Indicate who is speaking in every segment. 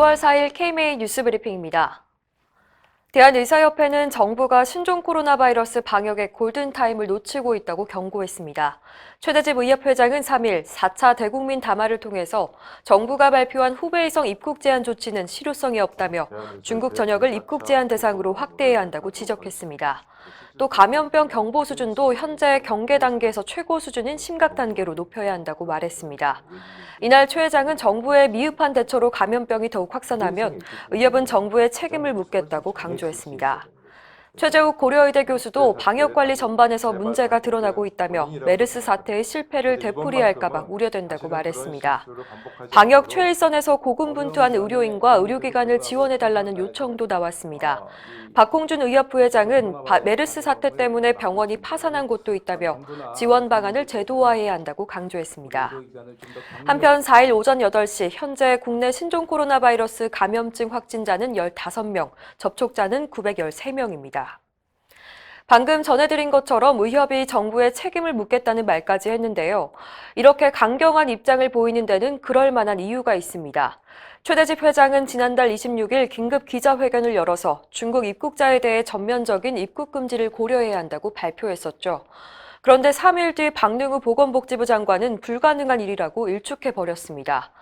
Speaker 1: 2월 4일 KMA 뉴스브리핑입니다. 대한의사협회는 정부가 신종 코로나 바이러스 방역의 골든타임을 놓치고 있다고 경고했습니다. 최대집 의협회장은 3일 4차 대국민 담화를 통해서 정부가 발표한 후베이성 입국 제한 조치는 실효성이 없다며 중국 전역을 입국 제한 대상으로 확대해야 한다고 지적했습니다. 또 감염병 경보 수준도 현재 경계 단계에서 최고 수준인 심각 단계로 높여야 한다고 말했습니다. 이날 최 회장은 정부의 미흡한 대처로 감염병이 더욱 확산하면 의협은 정부에 책임을 묻겠다고 강조했습니다. 최재욱 고려의대 교수도 방역관리 전반에서 문제가 드러나고 있다며 메르스 사태의 실패를 되풀이할까 봐 우려된다고 말했습니다. 방역 최일선에서 고군분투한 의료인과 의료기관을 지원해달라는 요청도 나왔습니다. 박홍준 의협 부회장은 메르스 사태 때문에 병원이 파산한 곳도 있다며 지원 방안을 제도화해야 한다고 강조했습니다. 한편 4일 오전 8시 현재 국내 신종 코로나 바이러스 감염증 확진자는 15명, 접촉자는 913명입니다. 방금 전해드린 것처럼 의협이 정부에 책임을 묻겠다는 말까지 했는데요. 이렇게 강경한 입장을 보이는 데는 그럴 만한 이유가 있습니다. 최대집 회장은 지난달 26일 긴급 기자회견을 열어서 중국 입국자에 대해 전면적인 입국 금지를 고려해야 한다고 발표했었죠. 그런데 3일 뒤 박능우 보건복지부 장관은 불가능한 일이라고 일축해버렸습니다.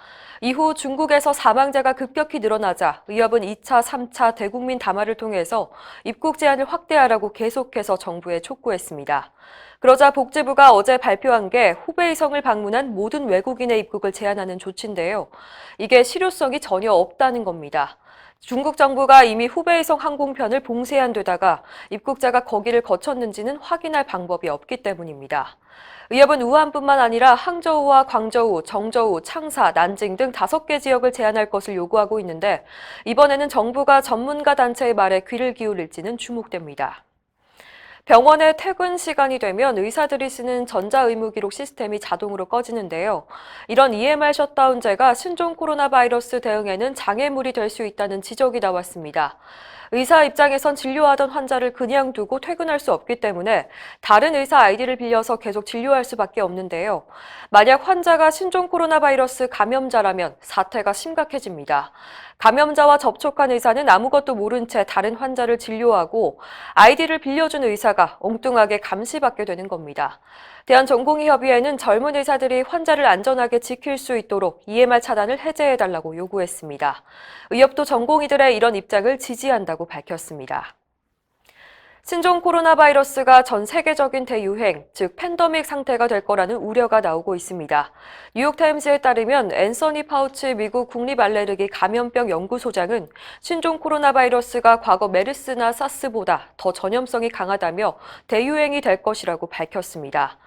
Speaker 1: 이후 중국에서 사망자가 급격히 늘어나자 의협은 2차, 3차 대국민 담화를 통해서 입국 제한을 확대하라고 계속해서 정부에 촉구했습니다. 그러자 복지부가 어제 발표한 게 후베이성을 방문한 모든 외국인의 입국을 제한하는 조치인데요. 이게 실효성이 전혀 없다는 겁니다. 중국 정부가 이미 후베이성 항공편을 봉쇄한 데다가 입국자가 거기를 거쳤는지는 확인할 방법이 없기 때문입니다. 의협은 우한뿐만 아니라 항저우와 광저우, 정저우, 창사, 난징 등 5개 지역을 제한할 것을 요구하고 있는데 이번에는 정부가 전문가 단체의 말에 귀를 기울일지는 주목됩니다. 병원의 퇴근 시간이 되면 의사들이 쓰는 전자의무기록 시스템이 자동으로 꺼지는데요. 이런 EMR 셧다운제가 신종 코로나 바이러스 대응에는 장애물이 될 수 있다는 지적이 나왔습니다. 의사 입장에선 진료하던 환자를 그냥 두고 퇴근할 수 없기 때문에 다른 의사 아이디를 빌려서 계속 진료할 수밖에 없는데요. 만약 환자가 신종 코로나 바이러스 감염자라면 사태가 심각해집니다. 감염자와 접촉한 의사는 아무것도 모른 채 다른 환자를 진료하고 아이디를 빌려준 의사가 엉뚱하게 감시받게 되는 겁니다. 대한전공의협의회는 젊은 의사들이 환자를 안전하게 지킬 수 있도록 EMR 차단을 해제해달라고 요구했습니다. 의협도 전공의들의 이런 입장을 지지한다고 밝혔습니다. 신종 코로나 바이러스가 전 세계적인 대유행, 즉 팬데믹 상태가 될 거라는 우려가 나오고 있습니다. 뉴욕타임스에 따르면 앤서니 파우치 미국 국립알레르기 감염병 연구소장은 신종 코로나 바이러스가 과거 메르스나 사스보다 더 전염성이 강하다며 대유행이 될 것이라고 밝혔습니다.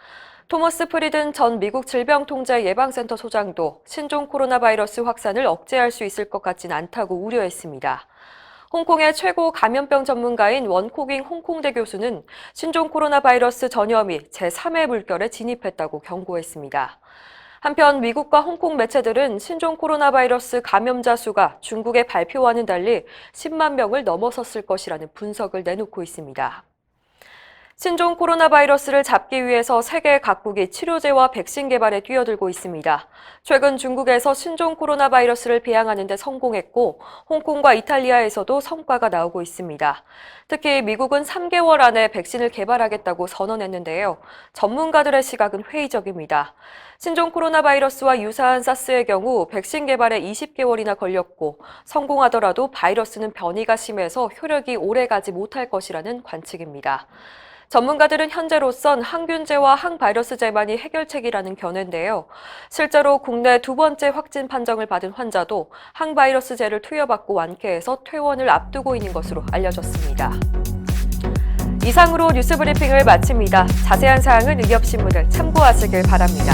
Speaker 1: 토머스 프리든 전 미국 질병통제예방센터 소장도 신종 코로나 바이러스 확산을 억제할 수 있을 것 같진 않다고 우려했습니다. 홍콩의 최고 감염병 전문가인 원코깅 홍콩대 교수는 신종 코로나 바이러스 전염이 제3의 물결에 진입했다고 경고했습니다. 한편 미국과 홍콩 매체들은 신종 코로나 바이러스 감염자 수가 중국의 발표와는 달리 10만 명을 넘어섰을 것이라는 분석을 내놓고 있습니다. 신종 코로나 바이러스를 잡기 위해서 세계 각국이 치료제와 백신 개발에 뛰어들고 있습니다. 최근 중국에서 신종 코로나 바이러스를 배양하는 데 성공했고 홍콩과 이탈리아에서도 성과가 나오고 있습니다. 특히 미국은 3개월 안에 백신을 개발하겠다고 선언했는데요. 전문가들의 시각은 회의적입니다. 신종 코로나 바이러스와 유사한 사스의 경우 백신 개발에 20개월이나 걸렸고 성공하더라도 바이러스는 변이가 심해서 효력이 오래가지 못할 것이라는 관측입니다. 전문가들은 현재로선 항균제와 항바이러스제만이 해결책이라는 견해인데요. 실제로 국내 2번째 확진 판정을 받은 환자도 항바이러스제를 투여받고 완쾌해서 퇴원을 앞두고 있는 것으로 알려졌습니다. 이상으로 뉴스브리핑을 마칩니다. 자세한 사항은 의협신문을 참고하시길 바랍니다.